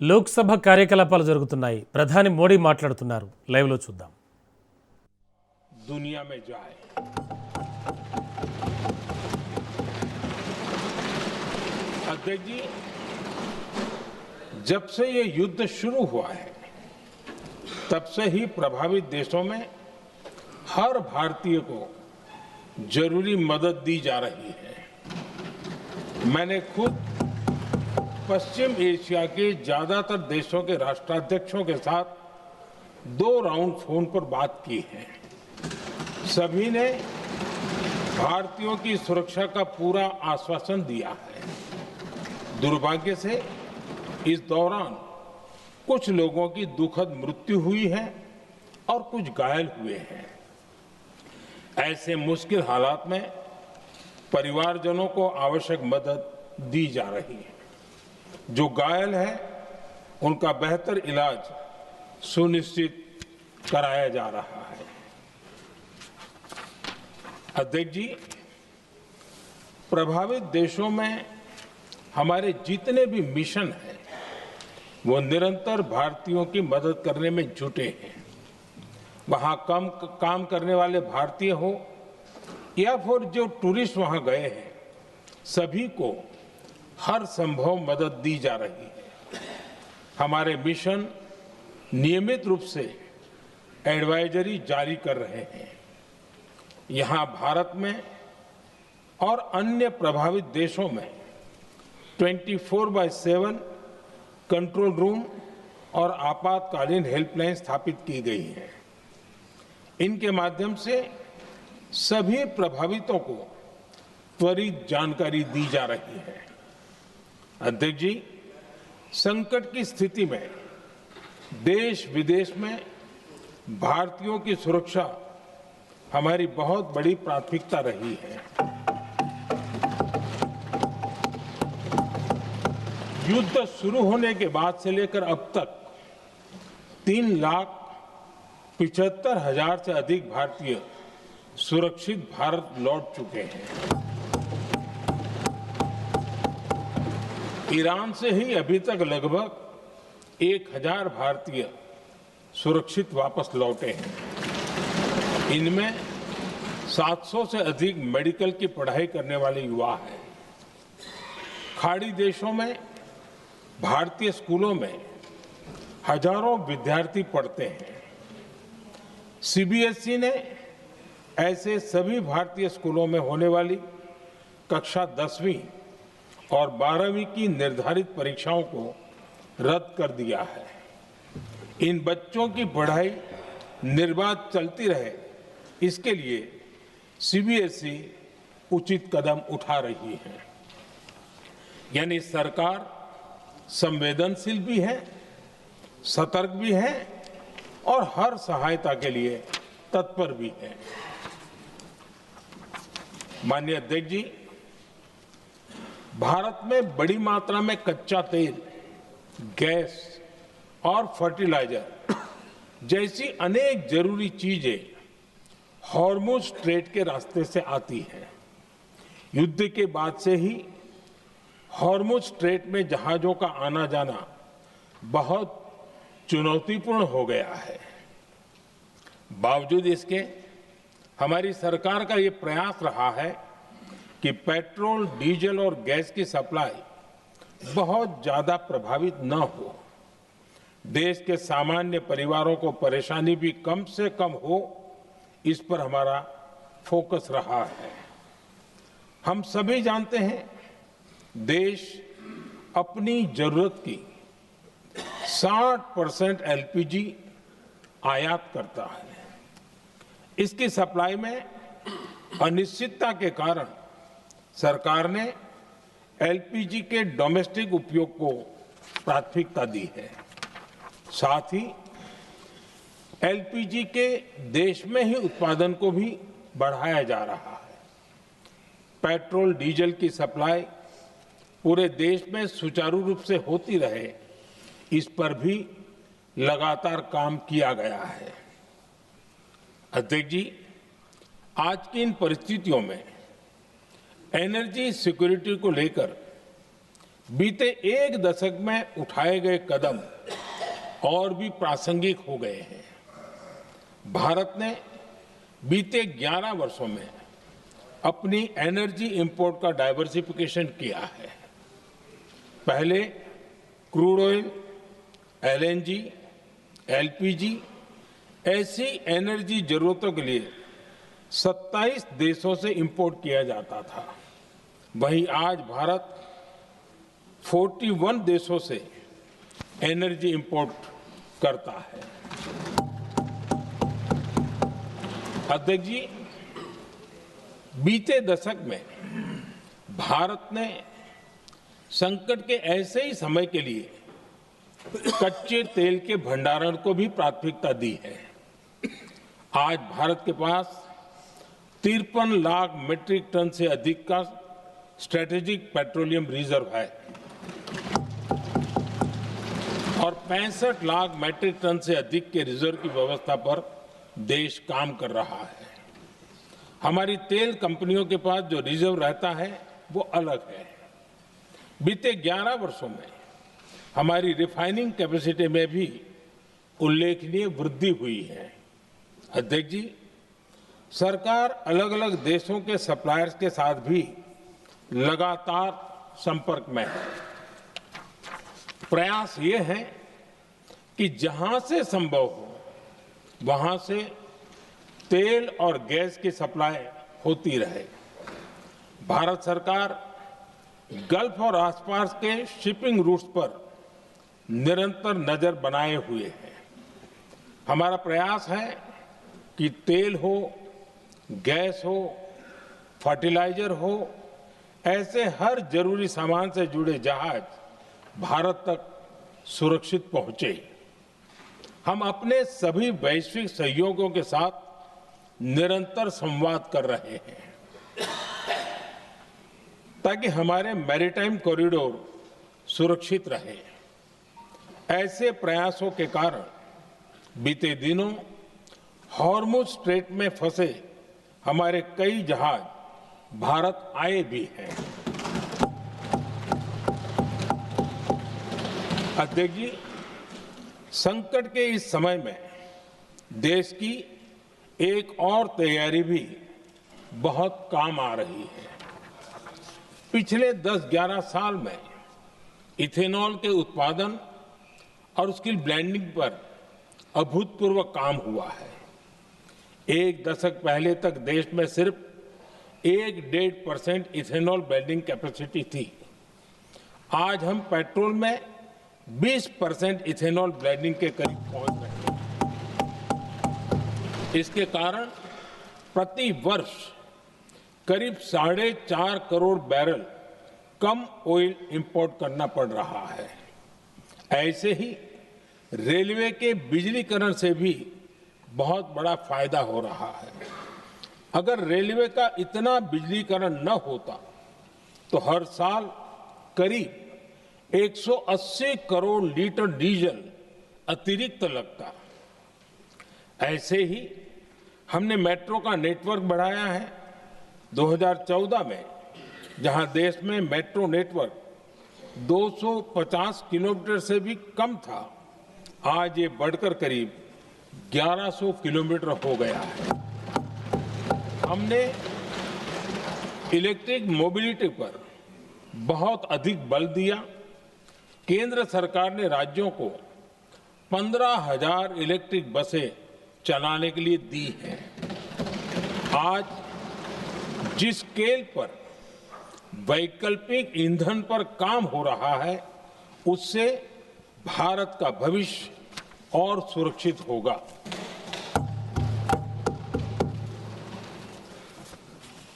లోక్సభ కార్యకలాపాలు జరుగుతున్నాయి. ప్రధాని మోడీ మాట్లాడుతున్నారు. లైవ్ లో చూద్దాం. दुनिया में जाए अध्यक्ष जी, जब से ये युद्ध शुरू हुआ है तब से ही प्रभावित देशों में हर भारतीय को जरूरी मदद दी जा रही है। मैंने खुद पश्चिम एशिया के ज्यादातर देशों के राष्ट्राध्यक्षों के साथ 2 राउंड फोन पर बात की है। सभी ने भारतीयों की सुरक्षा का पूरा आश्वासन दिया है। दुर्भाग्य से इस दौरान कुछ लोगों की दुखद मृत्यु हुई है और कुछ घायल हुए हैं। ऐसे मुश्किल हालात में परिवारजनों को आवश्यक मदद दी जा रही है। जो घायल है उनका बेहतर इलाज सुनिश्चित कराया जा रहा है। अध्यक्ष जी, प्रभावित देशों में हमारे जितने भी मिशन हैं वो निरंतर भारतीयों की मदद करने में जुटे हैं। वहां काम करने वाले भारतीय हो या फिर जो टूरिस्ट वहां गए हैं, सभी को हर संभव मदद दी जा रही है। हमारे मिशन नियमित रूप से एडवाइजरी जारी कर रहे हैं। यहां भारत में और अन्य प्रभावित देशों में 24/7 कंट्रोल रूम और आपातकालीन हेल्पलाइन स्थापित की गई है। इनके माध्यम से सभी प्रभावितों को त्वरित जानकारी दी जा रही है। अध्यक्ष जी, संकट की स्थिति में देश विदेश में भारतीयों की सुरक्षा हमारी बहुत बड़ी प्राथमिकता रही है। युद्ध शुरू होने के बाद से लेकर अब तक 3,75,000 से अधिक भारतीय सुरक्षित भारत लौट चुके हैं। ईरान से ही अभी तक लगभग 1,000 भारतीय सुरक्षित वापस लौटे हैं। इनमें 700 से अधिक मेडिकल की पढ़ाई करने वाले युवा हैं। खाड़ी देशों में भारतीय स्कूलों में हजारों विद्यार्थी पढ़ते हैं। सीबीएसई ने ऐसे सभी भारतीय स्कूलों में होने वाली कक्षा 10वीं और 12वीं की निर्धारित परीक्षाओं को रद्द कर दिया है। इन बच्चों की पढ़ाई निर्बाध चलती रहे, इसके लिए सीबीएसई उचित कदम उठा रही है। यानी सरकार संवेदनशील भी है, सतर्क भी है और हर सहायता के लिए तत्पर भी है। माननीय अध्यक्ष जी, भारत में बड़ी मात्रा में कच्चा तेल, गैस और फर्टिलाइजर जैसी अनेक जरूरी चीजें हॉर्मुज स्ट्रेट के रास्ते से आती हैं। युद्ध के बाद से ही हॉर्मुज स्ट्रेट में जहाजों का आना जाना बहुत चुनौतीपूर्ण हो गया है। बावजूद इसके हमारी सरकार का ये प्रयास रहा है कि पेट्रोल, डीजल और गैस की सप्लाई बहुत ज्यादा प्रभावित न हो। देश के सामान्य परिवारों को परेशानी भी कम से कम हो, इस पर हमारा फोकस रहा है। हम सभी जानते हैं, देश अपनी जरूरत की 60% एलपीजी आयात करता है। इसकी सप्लाई में अनिश्चितता के कारण सरकार ने एलपीजी के डोमेस्टिक उपयोग को प्राथमिकता दी है। साथ ही एलपीजी के देश में ही उत्पादन को भी बढ़ाया जा रहा है। पेट्रोल, डीजल की सप्लाई पूरे देश में सुचारू रूप से होती रहे, इस पर भी लगातार काम किया गया है। अध्यक्ष जी, आज की इन परिस्थितियों में एनर्जी सिक्योरिटी को लेकर बीते एक दशक में उठाए गए कदम और भी प्रासंगिक हो गए हैं। भारत ने बीते 11 वर्षों में अपनी एनर्जी इंपोर्ट का डाइवर्सिफिकेशन किया है। पहले क्रूड ऑयल, एलएनजी, एलपीजी ऐसी एनर्जी जरूरतों के लिए 27 देशों से इंपोर्ट किया जाता था। वहीं आज भारत 41 देशों से एनर्जी इंपोर्ट करता है। अध्यक्ष जी, बीते दशक में भारत ने संकट के ऐसे ही समय के लिए कच्चे तेल के भंडारण को भी प्राथमिकता दी है। आज भारत के पास 53 लाख मीट्रिक टन से अधिक का स्ट्रेटेजिक पेट्रोलियम रिजर्व है और 65 लाख मीट्रिक टन से अधिक के रिजर्व की व्यवस्था पर देश काम कर रहा है। हमारी तेल कंपनियों के पास जो रिजर्व रहता है वो अलग है। बीते 11 वर्षों में हमारी रिफाइनिंग कैपेसिटी में भी उल्लेखनीय वृद्धि हुई है। अध्यक्ष जी, सरकार अलग अलग देशों के सप्लायर्स के साथ भी लगातार संपर्क में है। प्रयास ये है कि जहां से संभव हो वहां से तेल और गैस की सप्लाई होती रहे। भारत सरकार गल्फ और आसपास के शिपिंग रूट्स पर निरंतर नजर बनाए हुए है। हमारा प्रयास है कि तेल हो, गैस हो, फर्टिलाइजर हो, ऐसे हर जरूरी सामान से जुड़े जहाज भारत तक सुरक्षित पहुंचे। हम अपने सभी वैश्विक सहयोगियों के साथ निरंतर संवाद कर रहे हैं ताकि हमारे मैरीटाइम कॉरिडोर सुरक्षित रहे। ऐसे प्रयासों के कारण बीते दिनों हॉर्मुज स्ट्रेट में फंसे हमारे कई जहाज भारत आए भी हैं। अध्यक्ष जी, संकट के इस समय में देश की एक और तैयारी भी बहुत काम आ रही है। पिछले 10-11 साल में इथेनॉल के उत्पादन और उसकी ब्लेंडिंग पर अभूतपूर्व काम हुआ है। एक दशक पहले तक देश में सिर्फ 1-1.5% इथेनॉल ब्लेंडिंग कैपेसिटी थी। आज हम पेट्रोल में 20% इथेनॉल ब्लेंडिंग के करीब पहुंच रहे हैं। इसके कारण प्रति वर्ष करीब 4.5 करोड़ बैरल कम ऑयल इंपोर्ट करना पड़ रहा है। ऐसे ही रेलवे के बिजलीकरण से भी बहुत बड़ा फायदा हो रहा है। अगर रेलवे का इतना बिजलीकरण न होता तो हर साल करीब 180 करोड़ लीटर डीजल अतिरिक्त लगता। ऐसे ही हमने मेट्रो का नेटवर्क बढ़ाया है। 2014 में जहां देश में मेट्रो नेटवर्क 250 किलोमीटर से भी कम था, आज ये बढ़कर करीब 1100 किलोमीटर हो गया है। हमने इलेक्ट्रिक मोबिलिटी पर बहुत अधिक बल दिया। केंद्र सरकार ने राज्यों को 15,000 इलेक्ट्रिक बसें चलाने के लिए दी हैं। आज जिस स्केल पर वैकल्पिक ईंधन पर काम हो रहा है, उससे भारत का भविष्य और सुरक्षित होगा।